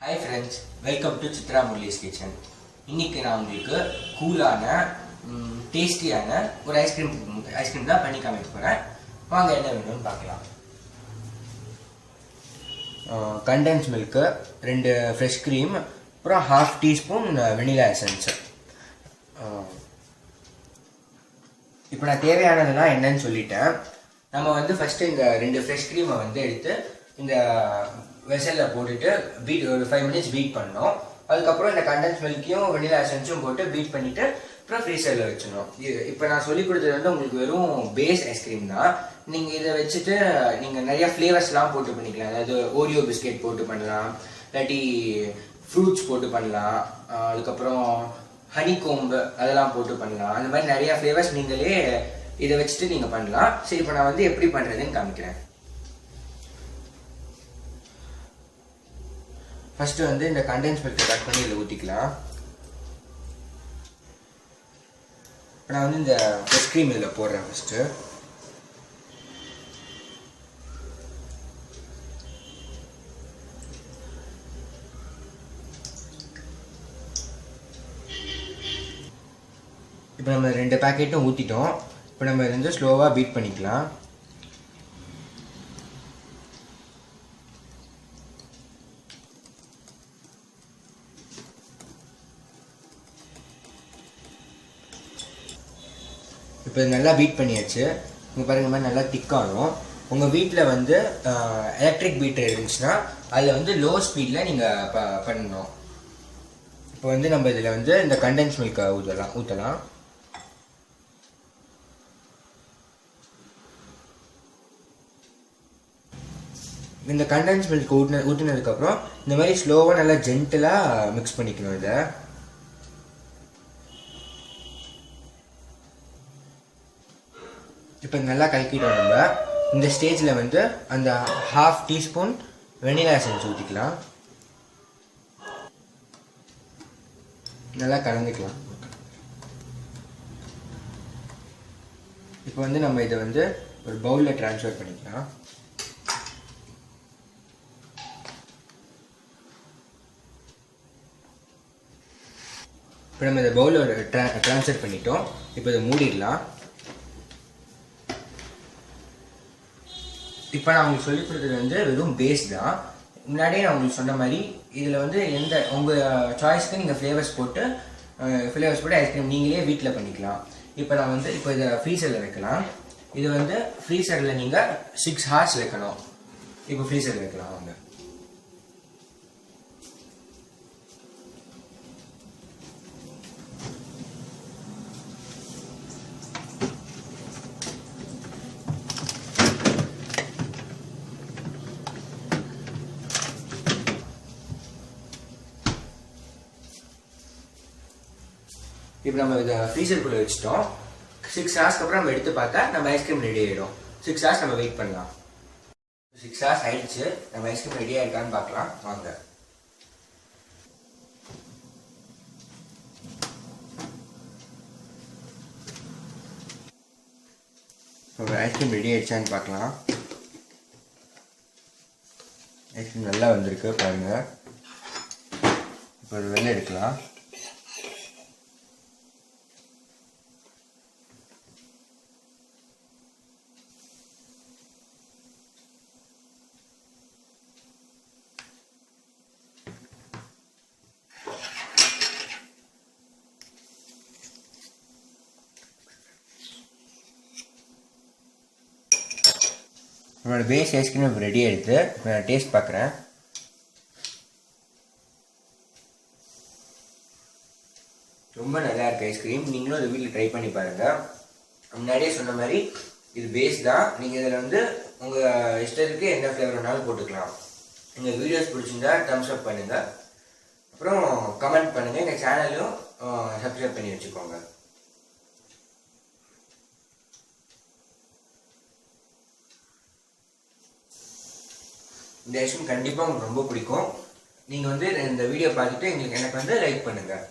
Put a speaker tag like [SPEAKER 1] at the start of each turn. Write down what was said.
[SPEAKER 1] Hi friends, welcome to Chitra Murali's Kitchen. இன்னைக்கு நான் உங்களுக்கு கூலான டேஸ்டியான ஒரு ஐஸ்கிரீம் தான் பண்ணி காமிக்க போறேன். வாங்க என்ன வேணும்னு பார்க்கலாம். கண்டென்ஸ் மில்க், 2 ஃப்ரெஷ் க்ரீம், அப்புறம் 1/2 டீஸ்பூன் வெனிலா எசன்ஸ். இப்போ நான் தேவையானதெல்லாம் என்னன்னு சொல்லிட்டேன். நம்ம வந்து ஃபர்ஸ்ட் இந்த 2 ஃப்ரெஷ் க்ரீமை வந்து எடுத்து இந்த வெசலில் போட்டுட்டு ஒரு 5 மினிட்ஸ் பீட் பண்ணோம். அதுக்கப்புறம் இந்த கண்டென்ஸ் மில்க்கையும் வெனிலா எசன்ஸும் போட்டு பீட் பண்ணிட்டு அப்புறம் ஃப்ரீசரில் வச்சிடணும். இப்போ நான் சொல்லி கொடுத்தது வந்து உங்களுக்கு வெறும் பேஸ் ஐஸ்கிரீம் தான். நீங்கள் இதை வச்சுட்டு நீங்கள் நிறைய ஃப்ளேவர்ஸ்லாம் போட்டு பண்ணிக்கலாம். அதாவது ஓரியோ பிஸ்கெட் போட்டு பண்ணலாம், இல்லாட்டி ஃப்ரூட்ஸ் போட்டு பண்ணலாம், அதுக்கப்புறம் ஹனி கோம்பு அதெல்லாம் போட்டு பண்ணலாம். அந்த மாதிரி நிறைய ஃப்ளேவர்ஸ் நீங்களே இதை வச்சுட்டு நீங்கள் பண்ணலாம். சரி, இப்போ நான் வந்து எப்படி பண்ணுறதுன்னு காமிக்கிறேன். ஃபர்ஸ்ட் வந்து இந்த கண்டென்ஸ் மில்க் கட் பண்ணி இதில் ஊற்றிக்கலாம். இப்போ நான் வந்து இந்த ஃப்ரெஷ் க்ரீம் இதில் போடுறேன். ஃபர்ஸ்ட்டு இப்போ நம்ம 2 பேக்கெட்டும் ஊற்றிட்டோம். இப்போ நம்ம இதை வந்து ஸ்லோவாக பீட் பண்ணிக்கலாம். இப்போ நல்லா பீட் பண்ணியாச்சு. இங்கே பாருங்க, இந்த மாதிரி நல்லா திக்காகும். உங்கள் வீட்டில் வந்து எலக்ட்ரிக் பீட்டர் இருந்துச்சுன்னா அதில் வந்து லோ ஸ்பீடில் நீங்கள் பண்ணணும். இப்போ வந்து நம்ம இதில் வந்து இந்த கண்டென்ஸ் மில்கை ஊற்றலாம். இந்த கண்டென்ஸ் மில்க் ஊற்றினதுக்கப்புறம் இந்த மாதிரி ஸ்லோவாக நல்லா ஜென்டலாக மிக்ஸ் பண்ணிக்கணும். இதை இப்போ நல்லா கலக்கிட்டோம். நம்ம இந்த ஸ்டேஜில் வந்து அந்த 1/2 டீஸ்பூன் வெனிலா எசன்ஸ் ஊற்றிக்கலாம். நல்லா கலந்துக்கலாம். இப்போ வந்து நம்ம இதை வந்து ஒரு பவுலில் ட்ரான்ஸ்ஃபர் பண்ணிக்கலாம். இப்போ நம்ம இந்த பவுலில் ட்ரான்ஸ்ஃபர் பண்ணிட்டோம். இப்போ இதை மூடிடலாம். இப்போ நான் உங்களுக்கு சொல்லிக் கொடுத்தது வந்து வெறும் பேஸ் தான். முன்னாடியே நான் உங்களுக்கு சொன்ன மாதிரி இதில் வந்து உங்கள் சாய்ஸ்க்கு நீங்கள் ஃப்ளேவர்ஸ் போட்டு ஐஸ்கிரீம் நீங்களே வீட்டில் பண்ணிக்கலாம். இப்போ நான் வந்து இதை ஃப்ரீசரில் வைக்கலாம். இது வந்து ஃப்ரீசரில் நீங்கள் 6 hours வைக்கணும். இப்போ ஃப்ரீசரில் வைக்கலாம். வாங்க. இப்போ நம்ம இதை ஃப்ரீசருக்குள்ளே வச்சுட்டோம். 6 hours அப்புறம் நம்ம எடுத்து பார்த்தா நம்ம ஐஸ்கிரீம் ரெடி ஆகிடும். 6 hours நம்ம வெயிட் பண்ணலாம். 6 hours ஆயிடுச்சு. நம்ம ஐஸ்கிரீம் ரெடியாக இருக்கான்னு பார்க்கலாம். வாங்க. இப்போ ஐஸ்கிரீம் ரெடி ஆயிடுச்சான்னு பார்க்கலாம். ஐஸ்கிரீம் நல்லா வந்திருக்கு பாருங்க. இப்போ ஒரு வெளில எடுக்கலாம். நம்மளோட பேஸ் ஐஸ்கிரீம் இப்போ ரெடி ஆகிடுது. இப்போ நான் டேஸ்ட் பார்க்குறேன். ரொம்ப நல்லா இருக்குது ஐஸ்கிரீம். நீங்களும் அதை வீட்டில் ட்ரை பண்ணி பாருங்கள். முன்னாடியே சொன்ன மாதிரி இது பேஸ் தான். நீங்கள் இதில் வந்து உங்கள் இஷ்டத்துக்கு எந்த ஃப்ளேவர் வேணாலும் போட்டுக்கலாம். எங்கள் வீடியோஸ் பிடிச்சிருந்தா தம்ஸ் அப் பண்ணுங்கள், அப்புறம் கமெண்ட் பண்ணுங்கள். எங்கள் சேனலும் சப்ஸ்கிரைப் பண்ணி வச்சுக்கோங்க. இந்த ஐஸ்கிரீம் கண்டிப்பாக உங்களுக்கு ரொம்ப பிடிக்கும். நீங்கள் வந்து இந்த வீடியோ பார்த்துட்டு எனக்கு வந்து லைக் பண்ணுங்கள்.